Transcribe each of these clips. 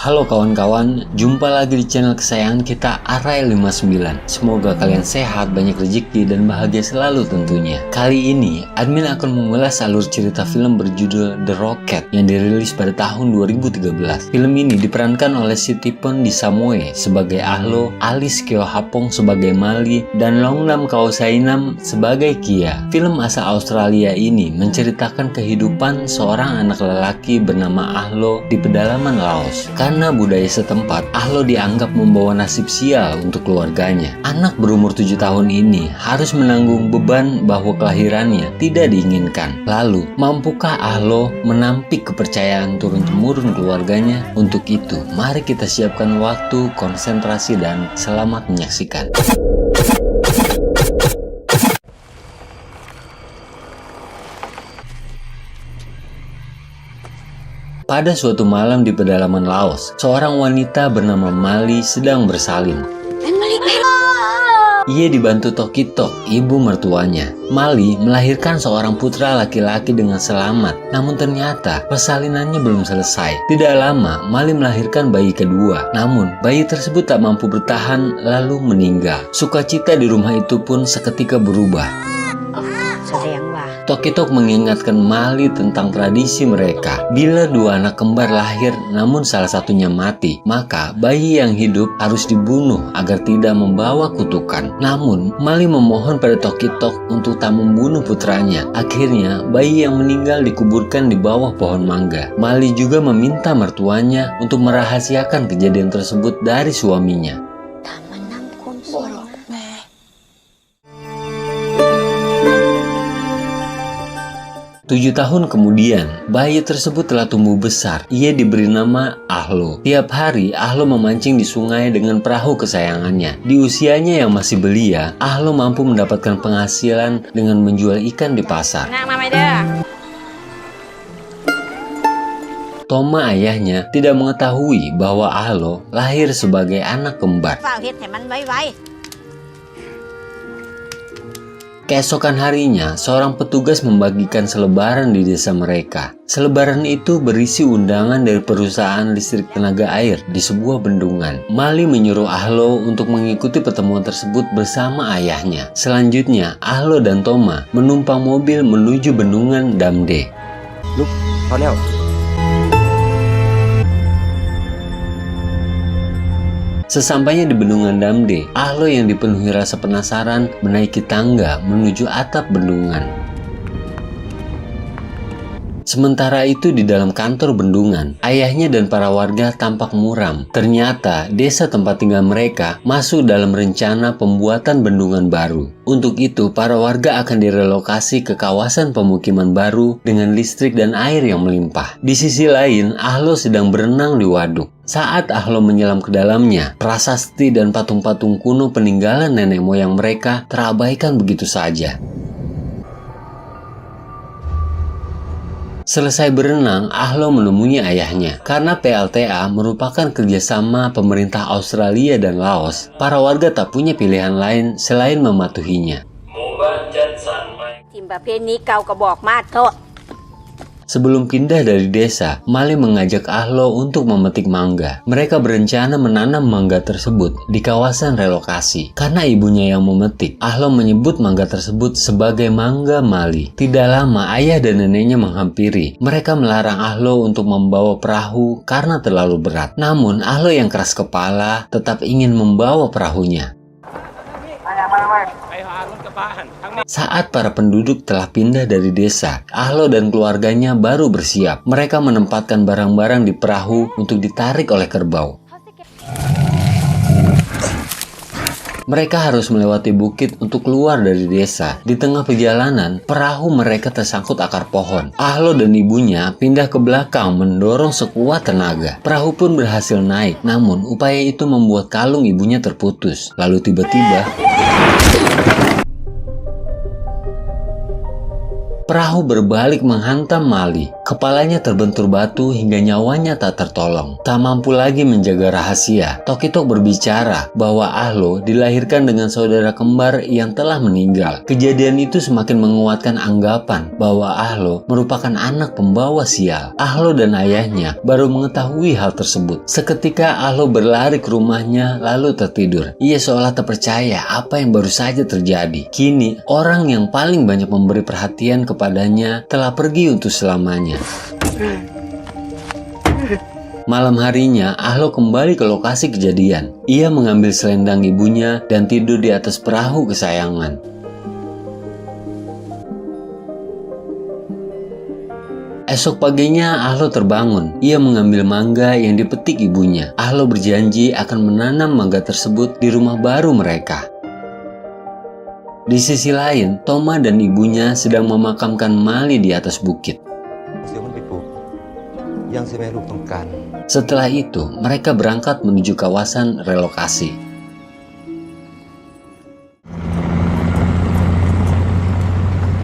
Halo kawan-kawan, jumpa lagi di channel kesayangan kita Arael59. Semoga kalian sehat, banyak rezeki, dan bahagia selalu tentunya. Kali ini, admin akan mengulas alur cerita film berjudul The Rocket yang dirilis pada tahun 2013. Film ini diperankan oleh Sitipon Di Samoe sebagai Ahlo, Alice Keo Hapong sebagai Mali, dan Longnam Kaosainam sebagai Kia. Film asal Australia ini menceritakan kehidupan seorang anak lelaki bernama Ahlo di pedalaman Laos. Karena budaya setempat, Ahlo dianggap membawa nasib sial untuk keluarganya. Anak berumur 7 tahun ini harus menanggung beban bahwa kelahirannya tidak diinginkan. Lalu, mampukah Ahlo menampik kepercayaan turun-temurun keluarganya? Untuk itu, mari kita siapkan waktu, konsentrasi, dan selamat menyaksikan. Pada suatu malam di pedalaman Laos, seorang wanita bernama Mali sedang bersalin. Ia dibantu Tokitok, ibu mertuanya. Mali melahirkan seorang putra laki-laki dengan selamat, namun ternyata persalinannya belum selesai. Tidak lama, Mali melahirkan bayi kedua, namun bayi tersebut tak mampu bertahan lalu meninggal. Sukacita di rumah itu pun seketika berubah. Tokitok mengingatkan Mali tentang tradisi mereka. Bila dua anak kembar lahir namun salah satunya mati, maka bayi yang hidup harus dibunuh agar tidak membawa kutukan. Namun, Mali memohon pada Tokitok untuk tak membunuh putranya. Akhirnya, bayi yang meninggal dikuburkan di bawah pohon mangga. Mali juga meminta mertuanya untuk merahasiakan kejadian tersebut dari suaminya. 7 tahun kemudian, bayi tersebut telah tumbuh besar. Ia diberi nama Ahlo. Tiap hari, Ahlo memancing di sungai dengan perahu kesayangannya. Di usianya yang masih belia, Ahlo mampu mendapatkan penghasilan dengan menjual ikan di pasar. Toma ayahnya tidak mengetahui bahwa Ahlo lahir sebagai anak kembar. Keesokan harinya, seorang petugas membagikan selebaran di desa mereka. Selebaran itu berisi undangan dari perusahaan listrik tenaga air di sebuah bendungan. Mali menyuruh Ahlo untuk mengikuti pertemuan tersebut bersama ayahnya. Selanjutnya, Ahlo dan Toma menumpang mobil menuju bendungan Damde. Sesampainya di bendungan Damde, Ahlo yang dipenuhi rasa penasaran menaiki tangga menuju atap bendungan. Sementara itu di dalam kantor bendungan, ayahnya dan para warga tampak muram. Ternyata desa tempat tinggal mereka masuk dalam rencana pembuatan bendungan baru. Untuk itu, para warga akan direlokasi ke kawasan pemukiman baru dengan listrik dan air yang melimpah. Di sisi lain, Ahlo sedang berenang di waduk. Saat Ahlo menyelam ke dalamnya, prasasti dan patung-patung kuno peninggalan nenek moyang mereka terabaikan begitu saja. Selesai berenang, Ahlo menemui ayahnya. Karena PLTA merupakan kerjasama pemerintah Australia dan Laos, para warga tak punya pilihan lain selain mematuhinya. Sebelum pindah dari desa, Mali mengajak Ahlo untuk memetik mangga. Mereka berencana menanam mangga tersebut di kawasan relokasi. Karena ibunya yang memetik, Ahlo menyebut mangga tersebut sebagai mangga Mali. Tidak lama, ayah dan neneknya menghampiri. Mereka melarang Ahlo untuk membawa perahu karena terlalu berat. Namun, Ahlo yang keras kepala tetap ingin membawa perahunya. Saat para penduduk telah pindah dari desa, Ahlo dan keluarganya baru bersiap. Mereka menempatkan barang-barang di perahu untuk ditarik oleh kerbau. Mereka harus melewati bukit untuk keluar dari desa. Di tengah perjalanan, perahu mereka tersangkut akar pohon. Ahlo dan ibunya pindah ke belakang mendorong sekuat tenaga. Perahu pun berhasil naik, namun upaya itu membuat kalung ibunya terputus. Lalu tiba-tiba Perahu berbalik menghantam Mali. Kepalanya terbentur batu hingga nyawanya tak tertolong. Tak mampu lagi menjaga rahasia, Tokitok berbicara bahwa Ahlo dilahirkan dengan saudara kembar yang telah meninggal. Kejadian itu semakin menguatkan anggapan bahwa Ahlo merupakan anak pembawa sial. Ahlo dan ayahnya baru mengetahui hal tersebut. Seketika Ahlo berlari ke rumahnya lalu tertidur. Ia seolah tak percaya apa yang baru saja terjadi. Kini, orang yang paling banyak memberi perhatian kepadanya telah pergi untuk selamanya. Malam harinya, Ahlo kembali ke lokasi kejadian. Ia mengambil selendang ibunya dan tidur di atas perahu kesayangan. Esok paginya, Ahlo terbangun. Ia mengambil mangga yang dipetik ibunya. Ahlo berjanji akan menanam mangga tersebut di rumah baru mereka. Di sisi lain, Toma dan ibunya sedang memakamkan Mali di atas bukit. Setelah itu, mereka berangkat menuju kawasan relokasi.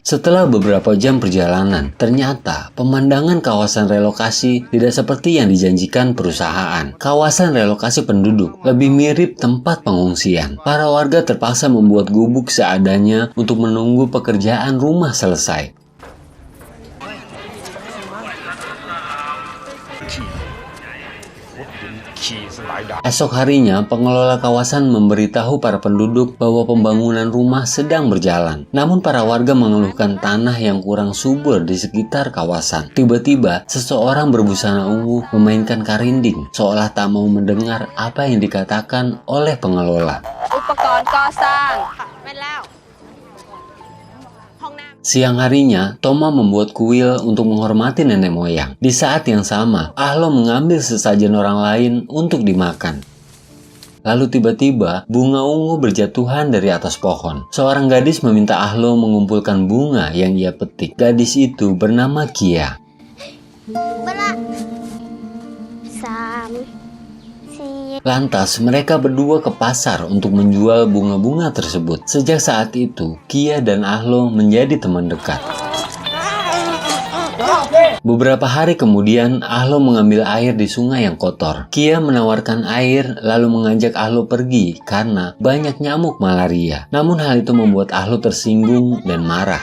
Setelah beberapa jam perjalanan, ternyata pemandangan kawasan relokasi tidak seperti yang dijanjikan perusahaan. Kawasan relokasi penduduk lebih mirip tempat pengungsian. Para warga terpaksa membuat gubuk seadanya untuk menunggu pekerjaan rumah selesai. Esok harinya, pengelola kawasan memberitahu para penduduk bahwa pembangunan rumah sedang berjalan. Namun para warga mengeluhkan tanah yang kurang subur di sekitar kawasan. Tiba-tiba, seseorang berbusana ungu memainkan karinding, seolah tak mau mendengar apa yang dikatakan oleh pengelola. Siang harinya, Toma membuat kuil untuk menghormati nenek moyang. Di saat yang sama, Ahlo mengambil sesajen orang lain untuk dimakan. Lalu tiba-tiba, bunga ungu berjatuhan dari atas pohon. Seorang gadis meminta Ahlo mengumpulkan bunga yang ia petik. Gadis itu bernama Kia. Lantas, mereka berdua ke pasar untuk menjual bunga-bunga tersebut. Sejak saat itu, Kia dan Ahlo menjadi teman dekat. Beberapa hari kemudian, Ahlo mengambil air di sungai yang kotor. Kia menawarkan air lalu mengajak Ahlo pergi karena banyak nyamuk malaria. Namun hal itu membuat Ahlo tersinggung dan marah.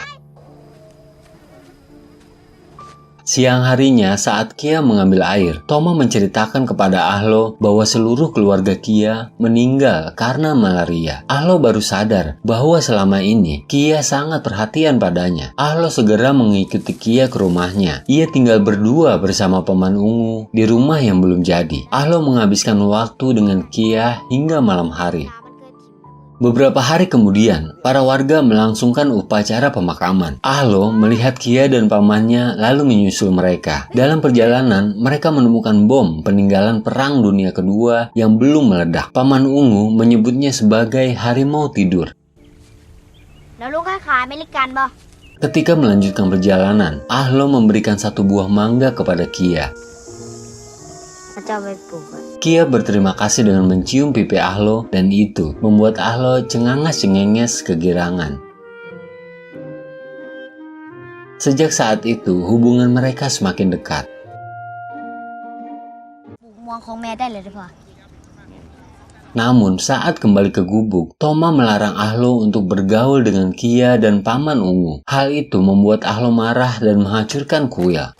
Siang harinya saat Kia mengambil air, Toma menceritakan kepada Ahlo bahwa seluruh keluarga Kia meninggal karena malaria. Ahlo baru sadar bahwa selama ini Kia sangat perhatian padanya. Ahlo segera mengikuti Kia ke rumahnya. Ia tinggal berdua bersama paman ungu di rumah yang belum jadi. Ahlo menghabiskan waktu dengan Kia hingga malam hari. Beberapa hari kemudian, para warga melangsungkan upacara pemakaman. Ahlo melihat Kia dan pamannya lalu menyusul mereka. Dalam perjalanan, mereka menemukan bom peninggalan Perang Dunia Kedua yang belum meledak. Paman ungu menyebutnya sebagai harimau tidur. Ketika melanjutkan perjalanan, Ahlo memberikan satu buah mangga kepada Kia. Kia berterima kasih dengan mencium pipi Ahlo dan itu membuat Ahlo cengangas-cengenges kegirangan. Sejak saat itu, hubungan mereka semakin dekat. Namun, saat kembali ke gubuk, Toma melarang Ahlo untuk bergaul dengan Kia dan paman ungu. Hal itu membuat Ahlo marah dan menghancurkan kuil.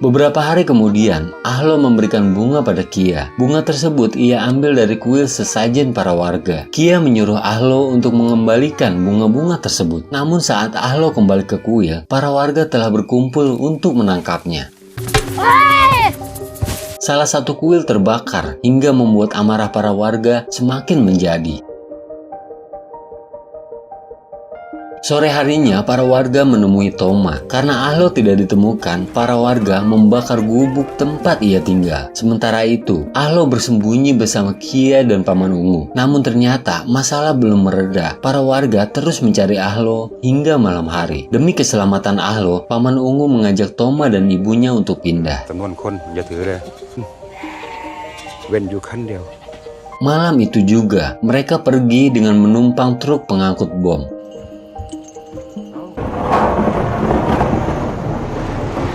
Beberapa hari kemudian, Ahlo memberikan bunga pada Kia. Bunga tersebut ia ambil dari kuil sesajen para warga. Kia menyuruh Ahlo untuk mengembalikan bunga-bunga tersebut. Namun saat Ahlo kembali ke kuil, para warga telah berkumpul untuk menangkapnya. Salah satu kuil terbakar hingga membuat amarah para warga semakin menjadi. Sore harinya, para warga menemui Toma. Karena Ahlo tidak ditemukan, para warga membakar gubuk tempat ia tinggal. Sementara itu, Ahlo bersembunyi bersama Kia dan paman ungu. Namun ternyata, masalah belum mereda. Para warga terus mencari Ahlo hingga malam hari. Demi keselamatan Ahlo, paman ungu mengajak Toma dan ibunya untuk pindah. Malam itu juga, mereka pergi dengan menumpang truk pengangkut bom.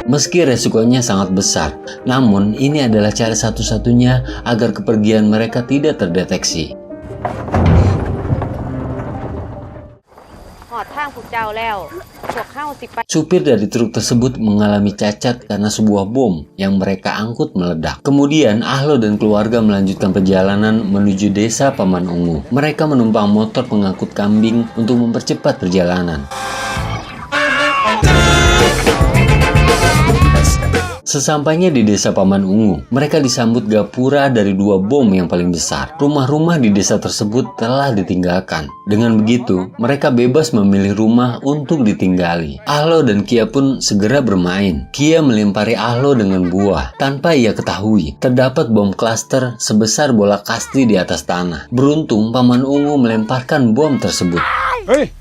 Meski resikonya sangat besar, namun ini adalah cara satu-satunya agar kepergian mereka tidak terdeteksi. Supir dari truk tersebut mengalami cacat karena sebuah bom yang mereka angkut meledak. Kemudian Ahlo dan keluarga melanjutkan perjalanan menuju desa Paman Ungu. Mereka menumpang motor pengangkut kambing untuk mempercepat perjalanan. Sesampainya di desa Paman Ungu, mereka disambut gapura dari 2 bom yang paling besar. Rumah-rumah di desa tersebut telah ditinggalkan. Dengan begitu, mereka bebas memilih rumah untuk ditinggali. Ahlo dan Kia pun segera bermain. Kia melempari Ahlo dengan buah. Tanpa ia ketahui, terdapat bom klaster sebesar bola kasti di atas tanah. Beruntung, Paman Ungu melemparkan bom tersebut. Hey!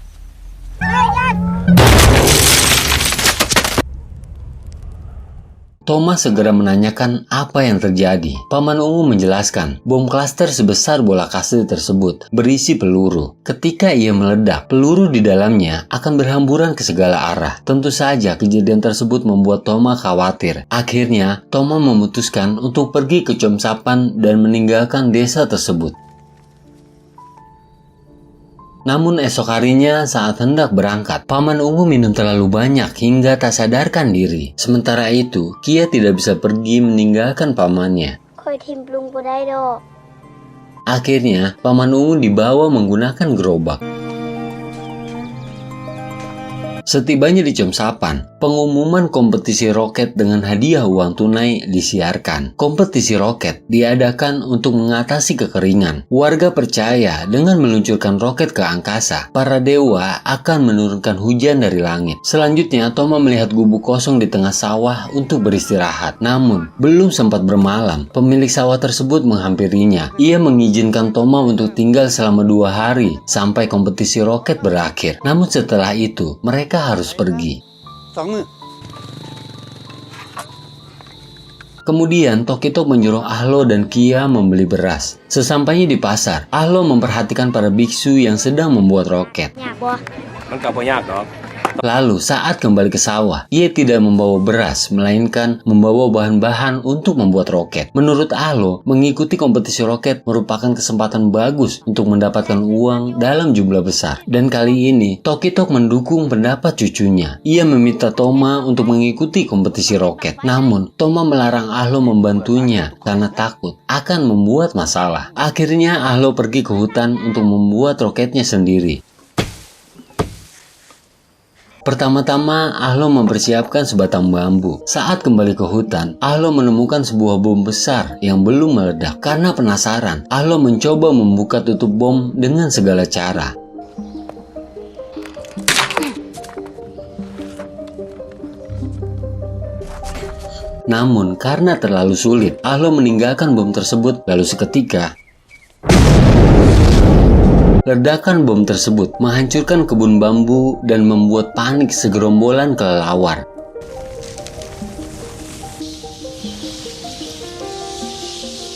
Thomas segera menanyakan apa yang terjadi. Paman Ungu menjelaskan, bom klaster sebesar bola kasti tersebut berisi peluru. Ketika ia meledak, peluru di dalamnya akan berhamburan ke segala arah. Tentu saja kejadian tersebut membuat Thomas khawatir. Akhirnya, Thomas memutuskan untuk pergi ke Chomsapan dan meninggalkan desa tersebut. Namun esok harinya saat hendak berangkat, Paman Ungu minum terlalu banyak hingga tak sadarkan diri. Sementara itu, Kia tidak bisa pergi meninggalkan pamannya. Akhirnya, Paman Ungu dibawa menggunakan gerobak. Setibanya di Chomsapan, pengumuman kompetisi roket dengan hadiah uang tunai disiarkan. Kompetisi roket diadakan untuk mengatasi kekeringan. Warga percaya dengan meluncurkan roket ke angkasa, para dewa akan menurunkan hujan dari langit. Selanjutnya, Thomas melihat gubuk kosong di tengah sawah untuk beristirahat. Namun, belum sempat bermalam, pemilik sawah tersebut menghampirinya. Ia mengizinkan Thomas untuk tinggal selama 2 hari sampai kompetisi roket berakhir. Namun setelah itu, mereka harus pergi. Kemudian Tokito menyuruh Ahlo dan Kia membeli beras. Sesampainya di pasar, Ahlo memperhatikan para biksu yang sedang membuat roket. Lalu saat kembali ke sawah, ia tidak membawa beras, melainkan membawa bahan-bahan untuk membuat roket. Menurut Ahlo, mengikuti kompetisi roket merupakan kesempatan bagus untuk mendapatkan uang dalam jumlah besar. Dan kali ini, Tokito mendukung pendapat cucunya. Ia meminta Thomas untuk mengikuti kompetisi roket. Namun, Thomas melarang Ahlo membantunya karena takut akan membuat masalah. Akhirnya, Ahlo pergi ke hutan untuk membuat roketnya sendiri. Pertama-tama, Ahlo mempersiapkan sebatang bambu. Saat kembali ke hutan, Ahlo menemukan sebuah bom besar yang belum meledak. Karena penasaran, Ahlo mencoba membuka tutup bom dengan segala cara. Namun, karena terlalu sulit, Ahlo meninggalkan bom tersebut. Lalu seketika, ledakan bom tersebut menghancurkan kebun bambu dan membuat panik segerombolan kelelawar.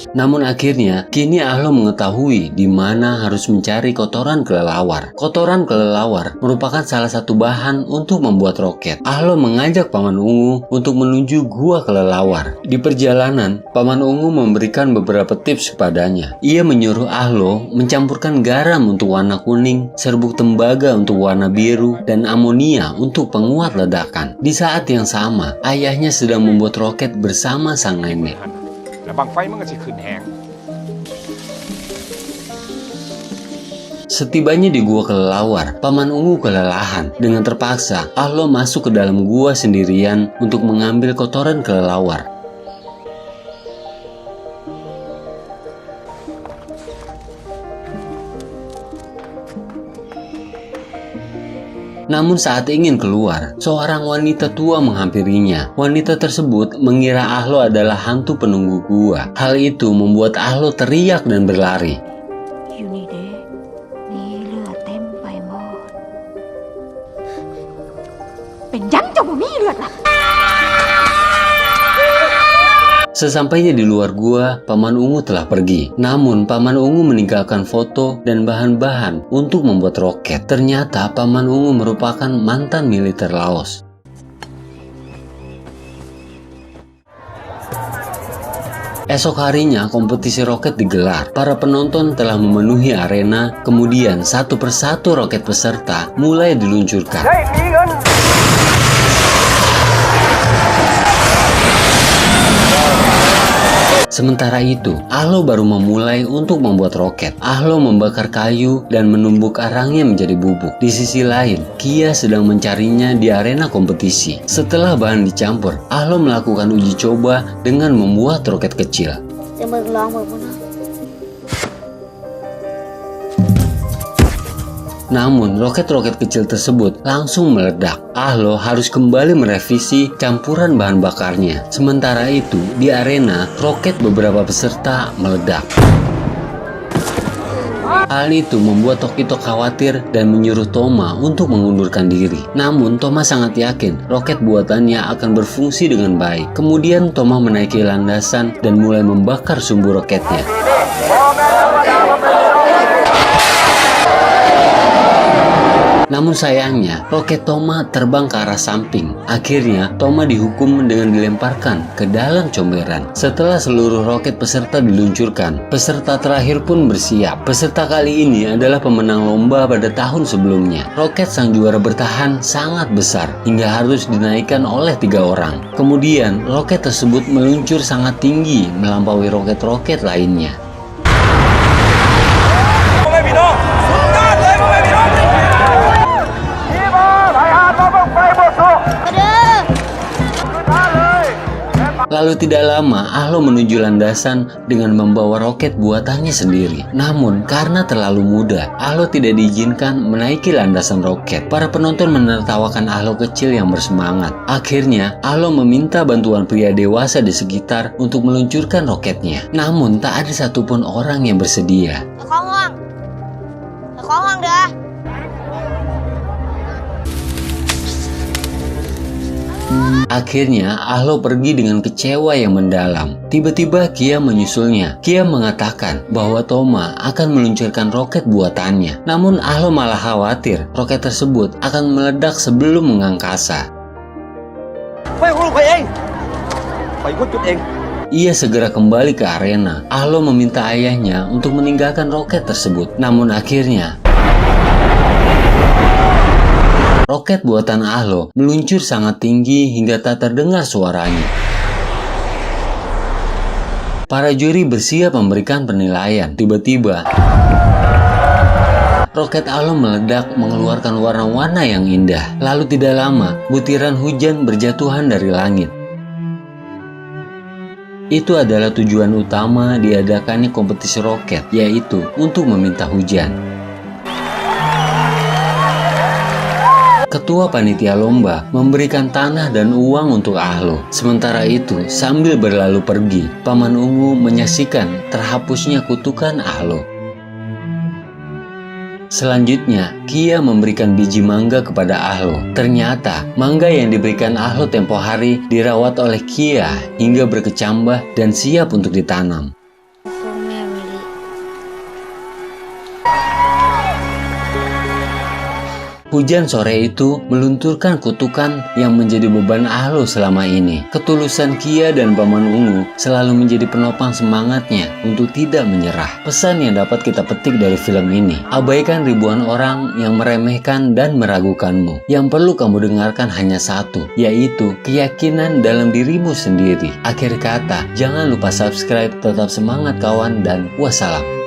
Namun akhirnya, kini Ahlo mengetahui di mana harus mencari kotoran kelelawar. Kotoran kelelawar merupakan salah satu bahan untuk membuat roket. Ahlo mengajak Paman Ungu untuk menuju gua kelelawar. Di perjalanan, Paman Ungu memberikan beberapa tips kepadanya. Ia menyuruh Ahlo mencampurkan garam untuk warna kuning, serbuk tembaga untuk warna biru, dan amonia untuk penguat ledakan. Di saat yang sama, ayahnya sedang membuat roket bersama sang nenek. Setibanya di gua kelelawar, Paman Ungu kelelahan. Dengan terpaksa, Ahlo masuk ke dalam gua sendirian untuk mengambil kotoran kelelawar. Namun saat ingin keluar, seorang wanita tua menghampirinya. Wanita tersebut mengira Ahlo adalah hantu penunggu gua. Hal itu membuat Ahlo teriak dan berlari. Sesampainya di luar gua, Paman Ungu telah pergi. Namun, Paman Ungu meninggalkan foto dan bahan-bahan untuk membuat roket. Ternyata Paman Ungu merupakan mantan militer Laos. Esok harinya kompetisi roket digelar. Para penonton telah memenuhi arena, kemudian satu persatu roket peserta mulai diluncurkan. Sementara itu, Ahlo baru memulai untuk membuat roket. Ahlo membakar kayu dan menumbuk arangnya menjadi bubuk. Di sisi lain, Kia sedang mencarinya di arena kompetisi. Setelah bahan dicampur, Ahlo melakukan uji coba dengan membuat roket kecil. Namun, roket-roket kecil tersebut langsung meledak. Ahlo harus kembali merevisi campuran bahan bakarnya. Sementara itu, di arena, roket beberapa peserta meledak. Hal itu membuat Tokito khawatir dan menyuruh Toma untuk mengundurkan diri. Namun, Toma sangat yakin roket buatannya akan berfungsi dengan baik. Kemudian, Toma menaiki landasan dan mulai membakar sumbu roketnya. Namun sayangnya, roket Toma terbang ke arah samping. Akhirnya, Toma dihukum dengan dilemparkan ke dalam comberan. Setelah seluruh roket peserta diluncurkan, peserta terakhir pun bersiap. Peserta kali ini adalah pemenang lomba pada tahun sebelumnya. Roket sang juara bertahan sangat besar, hingga harus dinaikkan oleh 3 orang. Kemudian, roket tersebut meluncur sangat tinggi, melampaui roket-roket lainnya. Lalu tidak lama, Ahlo menuju landasan dengan membawa roket buatannya sendiri. Namun, karena terlalu muda, Ahlo tidak diizinkan menaiki landasan roket. Para penonton menertawakan Ahlo kecil yang bersemangat. Akhirnya, Ahlo meminta bantuan pria dewasa di sekitar untuk meluncurkan roketnya. Namun, tak ada satupun orang yang bersedia. Akhirnya, Ahlo pergi dengan kecewa yang mendalam. Tiba-tiba Kia menyusulnya. Kia mengatakan bahwa Toma akan meluncurkan roket buatannya. Namun Ahlo malah khawatir roket tersebut akan meledak sebelum mengangkasa. Ia segera kembali ke arena. Ahlo meminta ayahnya untuk meninggalkan roket tersebut. Namun akhirnya, roket buatan Ahlo meluncur sangat tinggi hingga tak terdengar suaranya. Para juri bersiap memberikan penilaian. Tiba-tiba, roket Ahlo meledak mengeluarkan warna-warna yang indah. Lalu tidak lama, butiran hujan berjatuhan dari langit. Itu adalah tujuan utama diadakannya kompetisi roket, yaitu untuk meminta hujan. Ketua panitia lomba memberikan tanah dan uang untuk Ahlo. Sementara itu, sambil berlalu pergi, Paman Ungu menyaksikan terhapusnya kutukan Ahlo. Selanjutnya, Kia memberikan biji mangga kepada Ahlo. Ternyata, mangga yang diberikan Ahlo tempo hari dirawat oleh Kia hingga berkecambah dan siap untuk ditanam. Hujan sore itu melunturkan kutukan yang menjadi beban Ahlo selama ini. Ketulusan Kia dan Paman Ungu selalu menjadi penopang semangatnya untuk tidak menyerah. Pesan yang dapat kita petik dari film ini: abaikan ribuan orang yang meremehkan dan meragukanmu. Yang perlu kamu dengarkan hanya satu, yaitu keyakinan dalam dirimu sendiri. Akhir kata, jangan lupa subscribe, tetap semangat kawan, dan wassalam.